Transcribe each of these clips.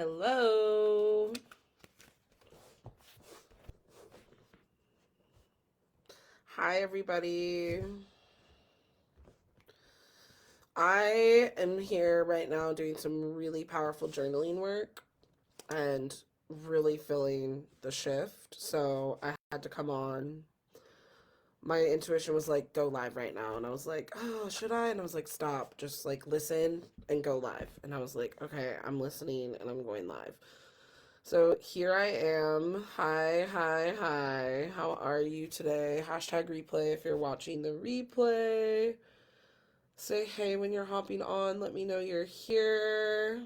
Hello. Hi, everybody. I am here right now doing some really powerful journaling work and really feeling the shift. So I had to come on. My intuition was like, go live right now. And I was like, oh, should I? And I was like, stop. Just like listen and go live. And I was like, okay, I'm listening and I'm going live. So here I am. Hi, hi, hi. How are you today? Hashtag replay if you're watching the replay. Say hey when you're hopping on. Let me know you're here.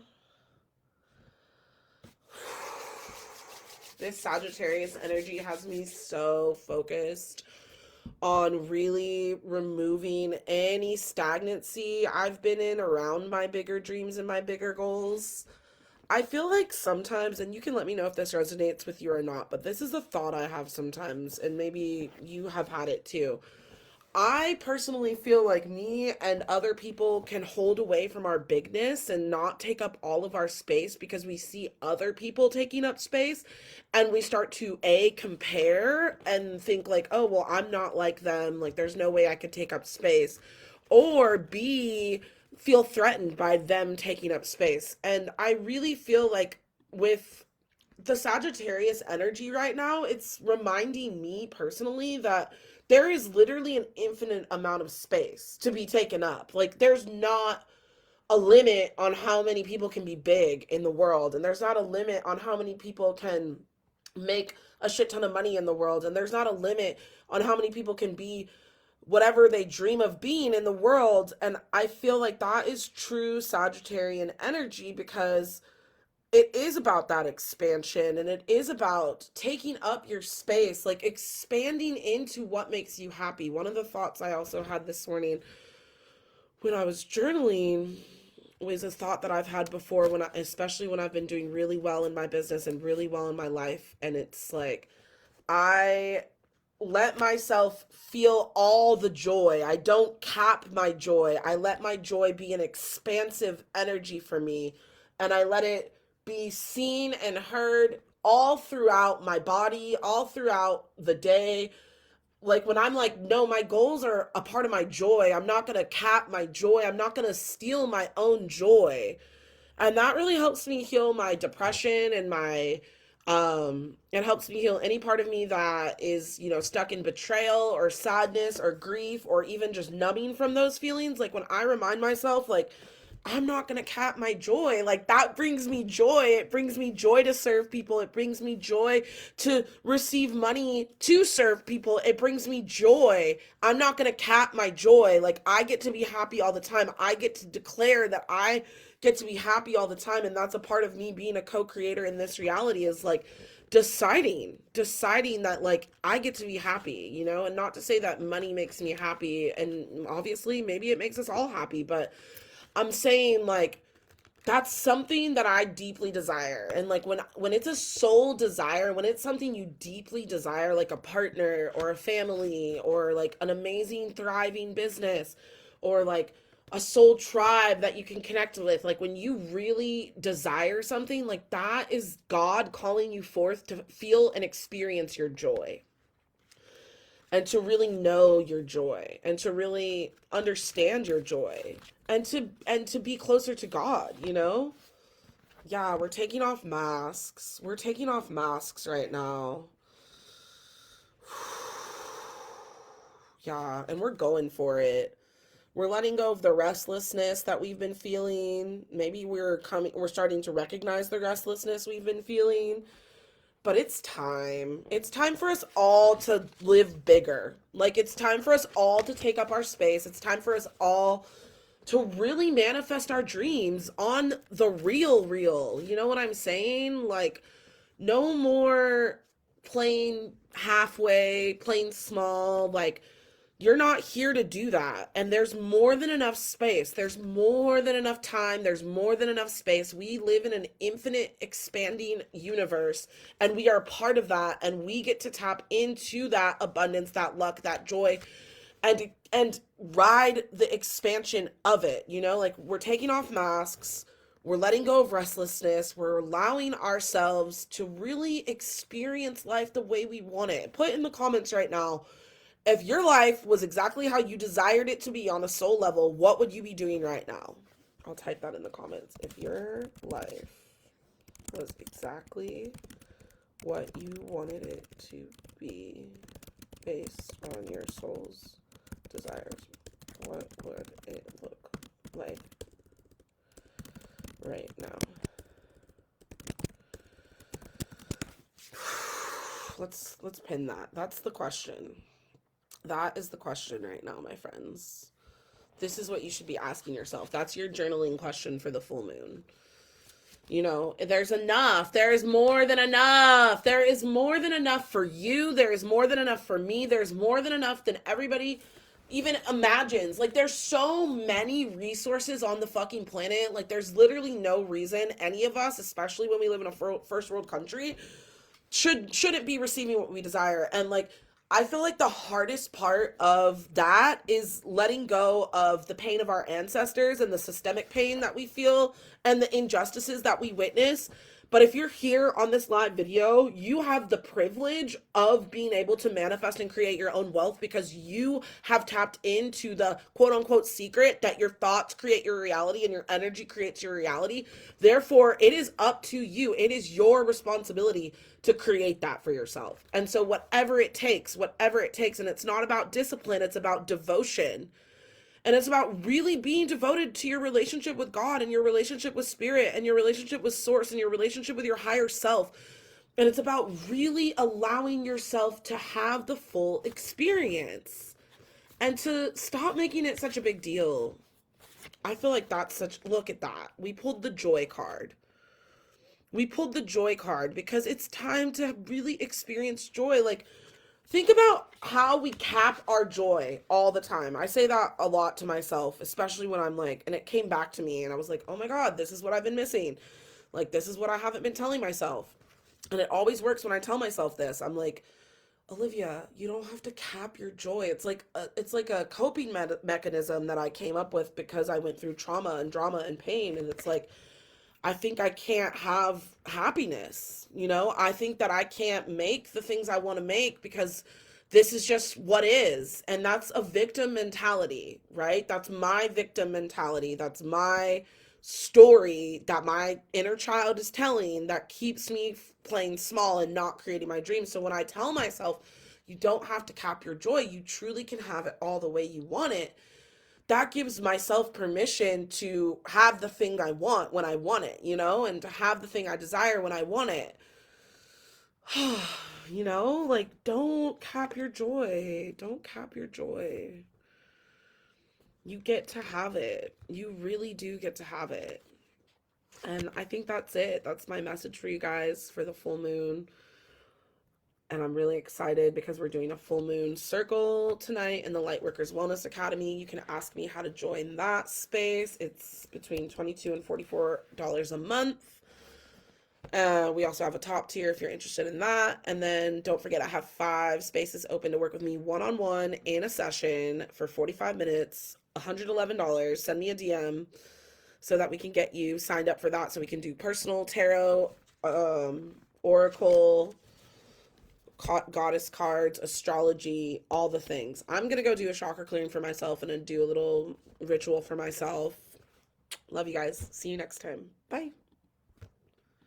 This Sagittarius energy has me so focused on really removing any stagnancy I've been in around my bigger dreams and my bigger goals. I feel like sometimes, and you can let me know if this resonates with you or not, but this is a thought I have sometimes, and maybe you have had it too. I personally feel like me and other people can hold away from our bigness and not take up all of our space because we see other people taking up space and we start to A, compare and think like, oh, well, I'm not like them. Like, there's no way I could take up space. Or B, feel threatened by them taking up space. And I really feel like with the Sagittarius energy right now, it's reminding me personally that there is literally an infinite amount of space to be taken up. Like, there's not a limit on how many people can be big in the world, and there's not a limit on how many people can make a shit ton of money in the world, and there's not a limit on how many people can be whatever they dream of being in the world. And I feel like that is true Sagittarian energy because it is about that expansion and it is about taking up your space, like expanding into what makes you happy. One of the thoughts I also had this morning when I was journaling was a thought that I've had before especially when I've been doing really well in my business and really well in my life. And it's like, I let myself feel all the joy. I don't cap my joy. I let my joy be an expansive energy for me, and I let it be seen and heard all throughout my body, all throughout the day. Like when I'm like, no, my goals are a part of my joy. I'm not going to cap my joy. I'm not going to steal my own joy. And that really helps me heal my depression and my it helps me heal any part of me that is, stuck in betrayal or sadness or grief or even just numbing from those feelings. Like when I remind myself like I'm not going to cap my joy, like that brings me joy. It brings me joy to serve people. It brings me joy to receive money to serve people. It brings me joy. I'm not going to cap my joy. Like I get to be happy all the time. I get to declare that I get to be happy all the time, and that's a part of me being a co-creator in this reality is like deciding that like I get to be happy, and not to say that money makes me happy, and obviously maybe it makes us all happy, but I'm saying like that's something that I deeply desire. And like when it's a soul desire, when it's something you deeply desire, like a partner or a family or like an amazing thriving business or like a soul tribe that you can connect with, like when you really desire something, like that is God calling you forth to feel and experience your joy and to really know your joy and to really understand your joy and to be closer to God. Yeah, we're taking off masks. We're taking off masks right now. Yeah, and we're going for it. We're letting go of the restlessness that we've been feeling. Maybe we're starting to recognize the restlessness we've been feeling. But it's time. It's time for us all to live bigger. Like, it's time for us all to take up our space. It's time for us all to really manifest our dreams on the real. You know what I'm saying? Like, no more playing halfway, playing small. Like, you're not here to do that. And there's more than enough space. There's more than enough time. There's more than enough space. We live in an infinite expanding universe, and we are part of that. And we get to tap into that abundance, that luck, that joy, and ride the expansion of it. Like we're taking off masks. We're letting go of restlessness. We're allowing ourselves to really experience life the way we want it. Put in the comments right now, if your life was exactly how you desired it to be on a soul level, what would you be doing right now? I'll type that in the comments. If your life was exactly what you wanted it to be based on your soul's desires, what would it look like right now? Let's pin that. That's the question. That is the question right now, my friends. This is what you should be asking yourself. That's your journaling question for the full moon. You know, there's enough. There is more than enough. There is more than enough for you. There is more than enough for me. There's more than enough than everybody even imagines. Like, there's so many resources on the fucking planet. Like, there's literally no reason any of us, especially when we live in a first world country, shouldn't be receiving what we desire. And like, I feel like the hardest part of that is letting go of the pain of our ancestors and the systemic pain that we feel and the injustices that we witness. But if you're here on this live video, you have the privilege of being able to manifest and create your own wealth because you have tapped into the quote unquote secret that your thoughts create your reality and your energy creates your reality. Therefore, it is up to you. It is your responsibility to create that for yourself. And so whatever it takes, and it's not about discipline, it's about devotion. And it's about really being devoted to your relationship with God and your relationship with spirit and your relationship with source and your relationship with your higher self. And it's about really allowing yourself to have the full experience and to stop making it such a big deal. I feel like that's look at that. We pulled the joy card. We pulled the joy card because it's time to really experience joy. Like, think about how we cap our joy all the time. I say that a lot to myself, especially when I'm like, and it came back to me and I was like, oh my God, this is what I've been missing. Like, this is what I haven't been telling myself. And it always works when I tell myself this. I'm like, Olivia, you don't have to cap your joy. It's like a coping mechanism that I came up with because I went through trauma and drama and pain. And it's like, I think I can't have happiness. You know, I think that I can't make the things I want to make because this is just what is. And that's a victim mentality, right? That's my victim mentality. That's my story that my inner child is telling that keeps me playing small and not creating my dreams. So when I tell myself, you don't have to cap your joy, you truly can have it all the way you want it, that gives myself permission to have the thing I want when I want it, you know, and to have the thing I desire when I want it. You know, like, don't cap your joy. Don't cap your joy. You get to have it. You really do get to have it. And I think that's it. That's my message for you guys for the full moon. And I'm really excited because we're doing a full moon circle tonight in the Lightworkers Wellness Academy. You can ask me how to join that space. It's between $22 and $44 a month. We also have a top tier if you're interested in that. And then don't forget, I have 5 spaces open to work with me one-on-one in a session for 45 minutes, $111. Send me a DM so that we can get you signed up for that, so we can do personal tarot, oracle, goddess cards, astrology, all the things. I'm gonna go do a chakra clearing for myself and then do a little ritual for myself. Love you guys. See you next time. Bye.